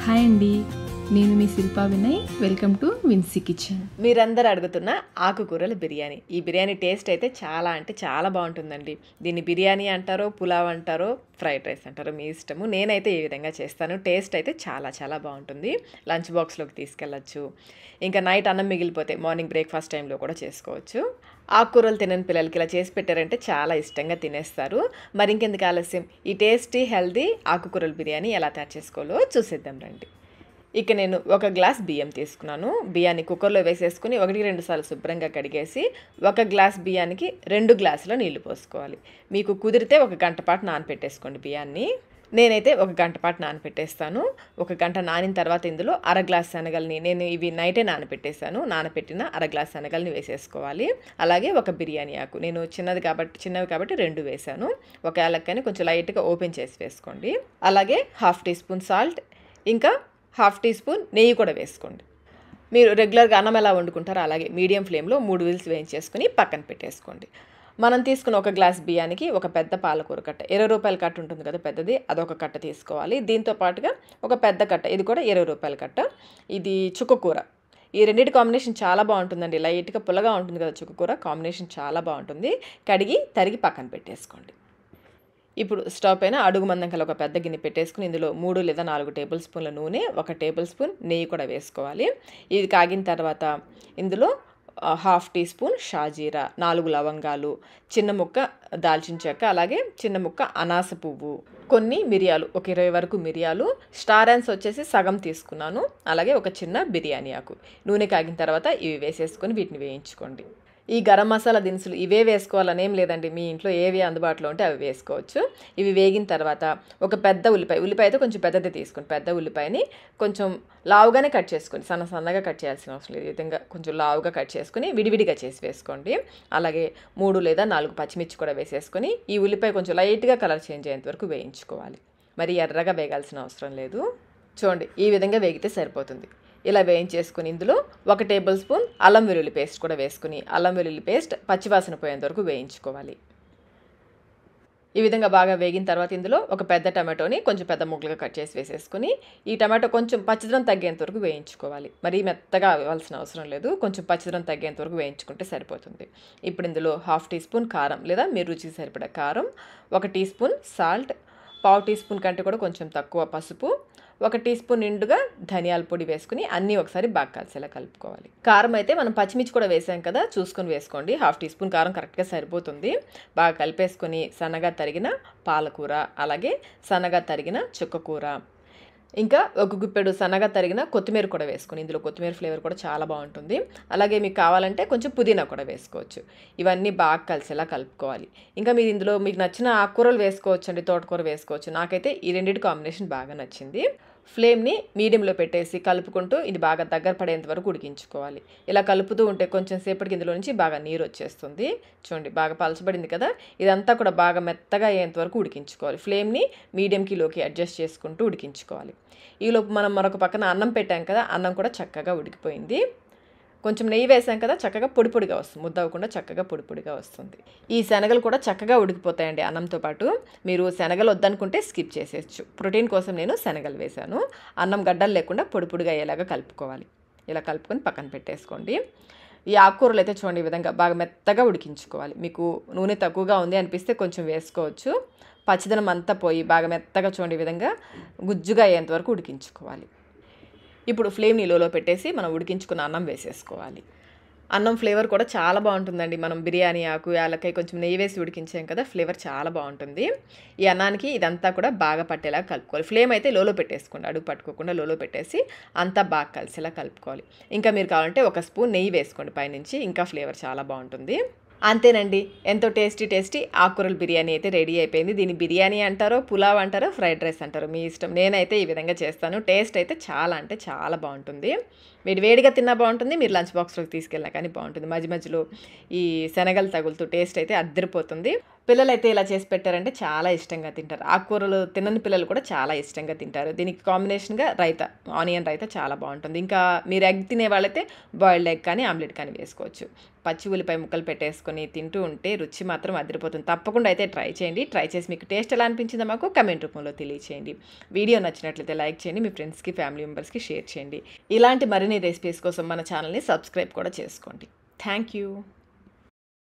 Hi అండి, నేను మీ Shilpa Vinay. Welcome to Vinsy kitchen. మీరందరూ అడుగుతున్న ఆకుకూరల బిర్యానీ. ఈ బిర్యానీ టేస్ట్ అయితే చాలా అంటే చాలా బాగుంటుందండి. దీన్ని బిర్యానీ అంటారో, పులావ్ అంటారో, ఫ్రైడ్ రైస్ అంటారో మీ ఇష్టము. నేనైతే ఈ విధంగా చేస్తాను. టేస్ట్ అయితే చాలా చాలా బాగుంటుంది. లంచ్ బాక్స్లోకి తీసుకెళ్ళచ్చు. ఇంకా నైట్ అన్నం మిగిలిపోతే మార్నింగ్ బ్రేక్ఫాస్ట్ టైంలో కూడా చేసుకోవచ్చు. ఆకుకూరలు తినని పిల్లలకి ఇలా చేసి పెట్టారంటే చాలా ఇష్టంగా తినేస్తారు. మరి ఇంకెందుకు ఆలస్యం, ఈ టేస్టీ హెల్దీ ఆకుకూరల బిర్యానీ ఎలా తయారు చేసుకోవాలో చూసేద్దాం రండి. ఇక నేను 1 గ్లాస్ బియ్యం తీసుకున్నాను. బియ్యాన్ని కుక్కర్లో వేసేసుకుని 1-2 సార్లు శుభ్రంగా కడిగేసి 1 గ్లాస్ బియ్యానికి 2 గ్లాసుల నీళ్లు పోసుకోవాలి. మీకు కుదిరితే 1 గంట పాటు నానపెట్టేసుకోండి బియ్యాన్ని. నేనైతే 1 గంట పాటు నానపెట్టేస్తాను. 1 గంట నానిన తర్వాత ఇందులో 1/2 గ్లాస్ శనగల్ని, నేను ఇవి నైటే నానపెట్టేశాను, నానపెట్టిన 1/2 గ్లాస్ శనగల్ని వేసేసుకోవాలి. అలాగే 1 బిర్యానీ ఆకు, నేను చిన్నవి కాబట్టి 2 వేశాను. 1 యాలక్కాయని కొంచెం లైట్గా ఓపెన్ చేసి వేసుకోండి. అలాగే 1/2 టీ స్పూన్ సాల్ట్, ఇంకా 1/2 టీ స్పూన్ నెయ్యి కూడా వేసుకోండి. మీరు రెగ్యులర్గా అన్నం ఎలా వండుకుంటారో అలాగే మీడియం ఫ్లేమ్లో 3 విజిల్స్ వేయించేసుకుని పక్కన పెట్టేసుకోండి. మనం తీసుకున్న 1 గ్లాస్ బియ్యానికి ఒక పెద్ద పాలకూర కట్ట, 20 రూపాయల కట్ట ఉంటుంది కదా పెద్దది, అదొక కట్ట తీసుకోవాలి. దీంతో పాటుగా ఒక పెద్ద కట్ట, ఇది కూడా 20 రూపాయల కట్ట, ఇది చుక్కకూర. ఈ రెండింటి కాంబినేషన్ చాలా బాగుంటుందండి. లైట్గా పుల్లగా ఉంటుంది కదా చుక్కకూర, కాంబినేషన్ చాలా బాగుంటుంది. కడిగి తరిగి పక్కన పెట్టేసుకోండి. ఇప్పుడు స్టవ్ పైన అడుగు మందం కల ఒక పెద్ద గిన్నె పెట్టేసుకుని ఇందులో 3 లేదా 4 టేబుల్ స్పూన్ల నూనె, 1 టేబుల్ స్పూన్ నెయ్యి కూడా వేసుకోవాలి. ఇది కాగిన తర్వాత ఇందులో 1/2 టీ స్పూన్ షాజీరా, 4 లవంగాలు, చిన్న ముక్క దాల్చిన చెక్క, అలాగే చిన్న ముక్క అనాస పువ్వు, కొన్ని మిరియాలు, ఒక 20 వరకు మిరియాలు, స్టార్ యాన్స్ వచ్చేసి సగం తీసుకున్నాను, అలాగే ఒక చిన్న బిర్యానీ ఆకు. నూనె కాగిన తర్వాత ఇవి వేసేసుకొని వీటిని వేయించుకోండి. ఈ గరం మసాలా దినుసులు ఇవే వేసుకోవాలని ఏం లేదండి, మీ ఇంట్లో ఏవి అందుబాటులో ఉంటే అవి వేసుకోవచ్చు. ఇవి వేగిన తర్వాత ఒక పెద్ద ఉల్లిపాయ అయితే కొంచెం పెద్దది తీసుకోండి. పెద్ద ఉల్లిపాయని కొంచెం లావుగానే కట్ చేసుకొని, సన్నగా కట్ చేయాల్సిన అవసరం లేదు. ఈ విధంగా కొంచెం లావుగా కట్ చేసుకుని విడివిడిగా చేసి వేసుకోండి. అలాగే 3 లేదా 4 పచ్చిమిర్చి కూడా వేసేసుకొని ఈ ఉల్లిపాయ కొంచెం లైట్గా కలర్ చేంజ్ అయ్యేంత వరకు వేయించుకోవాలి. మరి ఎర్రగా వేగాల్సిన అవసరం లేదు. చూడండి, ఈ విధంగా వేగితే సరిపోతుంది. ఇలా వేయించేసుకుని ఇందులో 1 టేబుల్ స్పూన్ అల్లం వెల్లుల్లి పేస్ట్ కూడా వేసుకుని, అల్లం వెల్లుల్లి పేస్ట్ పచ్చివాసన పోయేంత వరకు వేయించుకోవాలి. ఈ విధంగా బాగా వేగిన తర్వాత ఇందులో ఒక పెద్ద టమాటోని కొంచెం పెద్ద ముక్కలుగా కట్ చేసి వేసేసుకుని, ఈ టమాటో కొంచెం పచ్చిదనం తగ్గేంత వరకు వేయించుకోవాలి. మరీ మెత్తగా అవ్వాల్సిన అవసరం లేదు, కొంచెం పచ్చిదనం తగ్గేంత వరకు వేయించుకుంటే సరిపోతుంది. ఇప్పుడు ఇందులో 1/2 టీ స్పూన్ కారం, లేదా మీ రుచికి సరిపడా కారం, 1 teaspoon salt, 1/2 teaspoon కంటే కూడా కొంచెం తక్కువ పసుపు, 1 టీ స్పూన్ నిండుగా ధనియాల పొడి వేసుకుని అన్నీ ఒకసారి బాగా కలిసేలా కలుపుకోవాలి. కారం అయితే మనం పచ్చిమిర్చి కూడా వేసాం కదా, చూసుకొని వేసుకోండి. 1/2 టీ స్పూన్ కారం కరెక్ట్గా సరిపోతుంది. బాగా కలిపేసుకొని సన్నగా తరిగిన పాలకూర, అలాగే సన్నగా తరిగిన చుక్కకూర, ఇంకా 1 గుప్పెడు సన్నగా తరిగిన కొత్తిమీర కూడా వేసుకుని, ఇందులో కొత్తిమీర ఫ్లేవర్ కూడా చాలా బాగుంటుంది. అలాగే మీకు కావాలంటే కొంచెం పుదీనా కూడా వేసుకోవచ్చు. ఇవన్నీ బాగా కలిసేలా కలుపుకోవాలి. ఇంకా మీరు ఇందులో మీకు నచ్చిన ఆకుకూరలు వేసుకోవచ్చు అండి, తోటకూర వేసుకోవచ్చు. నాకైతే ఈ రెండింటి కాంబినేషన్ బాగా నచ్చింది. ఫ్లేమ్ని మీడియంలో పెట్టేసి కలుపుకుంటూ ఇది బాగా దగ్గర పడేంత వరకు ఉడికించుకోవాలి. ఇలా కలుపుతూ ఉంటే కొంచెం సేపటికి ఇందులో నుంచి బాగా నీరు వచ్చేస్తుంది. చూడండి, బాగా పలచబడింది కదా, ఇదంతా కూడా బాగా మెత్తగా అయ్యేంత వరకు ఉడికించుకోవాలి. ఫ్లేమ్ని మీడియంకి లోకి అడ్జస్ట్ చేసుకుంటూ ఉడికించుకోవాలి. ఈలోపు మనం మరొక పక్కన అన్నం పెట్టాం కదా, అన్నం కూడా చక్కగా ఉడికిపోయింది. కొంచెం నెయ్యి వేసాం కదా, చక్కగా పొడి పొడిగా వస్తుంది, ముద్ద అవ్వకుండా చక్కగా పొడి పొడిగా వస్తుంది. ఈ శనగలు కూడా చక్కగా ఉడికిపోతాయండి అన్నంతో పాటు. మీరు శనగలు వద్దనుకుంటే స్కిప్ చేసేయచ్చు. ప్రోటీన్ కోసం నేను శనగలు వేశాను. అన్నం గడ్డలు లేకుండా పొడి పొడిగా అయ్యేలాగా కలుపుకోవాలి. ఇలా కలుపుకొని పక్కన పెట్టేసుకోండి. ఈ ఆకుకూరలు అయితే చూడండి, ఈ విధంగా బాగా మెత్తగా ఉడికించుకోవాలి. మీకు నూనె తక్కువగా ఉంది అనిపిస్తే కొంచెం వేసుకోవచ్చు. పచ్చిదనం అంతా పోయి బాగా మెత్తగా చూడండి ఈ విధంగా గుజ్జుగా అయ్యేంత వరకు ఉడికించుకోవాలి. ఇప్పుడు ఫ్లేమ్ని లోలో పెట్టేసి మనం ఉడికించుకున్న అన్నం వేసేసుకోవాలి. అన్నం ఫ్లేవర్ కూడా చాలా బాగుంటుందండి. మనం బిర్యానీ ఆకు, యాలక్కాయ, కొంచెం నెయ్యి వేసి ఉడికించాం కదా, ఫ్లేవర్ చాలా బాగుంటుంది. ఈ అన్నానికి ఇదంతా కూడా బాగా పట్టేలా కలుపుకోవాలి. ఫ్లేమ్ అయితే లోలో పెట్టేసుకోండి, అడుగు పట్టుకోకుండా లోలో పెట్టేసి అంతా బాగా కలిసేలా కలుపుకోవాలి. ఇంకా మీరు కావాలంటే 1 స్పూన్ నెయ్యి వేసుకోండి పైనుంచి, ఇంకా ఫ్లేవర్ చాలా బాగుంటుంది. అంతేనండి, ఎంతో టేస్టీ ఆకుకూరల బిర్యానీ అయితే రెడీ అయిపోయింది. దీన్ని బిర్యానీ అంటారో, పులావ్ అంటారో, ఫ్రైడ్ రైస్ అంటారో మీ ఇష్టం. నేనైతే ఈ విధంగా చేస్తాను. టేస్ట్ అయితే చాలా అంటే చాలా బాగుంటుంది. వేడిగా తిన్నా బాగుంటుంది, మీరు లంచ్ బాక్స్లోకి తీసుకెళ్ళినా కానీ బాగుంటుంది. మధ్య మధ్యలో ఈ శనగలు తగులుతూ టేస్ట్ అయితే అద్దరిపోతుంది. పిల్లలైతే ఇలా చేసి పెట్టారంటే చాలా ఇష్టంగా తింటారు. ఆకుకూరలు తినని పిల్లలు కూడా చాలా ఇష్టంగా తింటారు. దీనికి కాంబినేషన్‌గా రైతా, ఆనియన్ రైతా చాలా బావుంటుంది. ఇంకా మీరు ఎగ్ తినే వాళ్ళైతే బాయిల్డ్ ఎగ్ కానీ, ఆమ్లెట్ కానీ వేసుకోవచ్చు. పచ్చి ఉల్లిపాయ ముక్కలు పెట్టేసుకొని తింటూ ఉంటే రుచి మాత్రం అదిరిపోతుంది. తప్పకుండా అయితే ట్రై చేయండి. ట్రై చేసి మీకు టేస్ట్ ఎలా అనిపించిందో మాకు కమెంట్ రూపంలో తెలియచేయండి. వీడియో నచ్చినట్లయితే లైక్ చేయండి. మీ ఫ్రెండ్స్‌కి, ఫ్యామిలీ మెంబర్స్‌కి షేర్ చేయండి. ఇలాంటి మరిన్ని రెసిపీస్ కోసం మన ఛానల్‌ని సబ్స్క్రైబ్ కూడా చేసుకోండి. Thank you.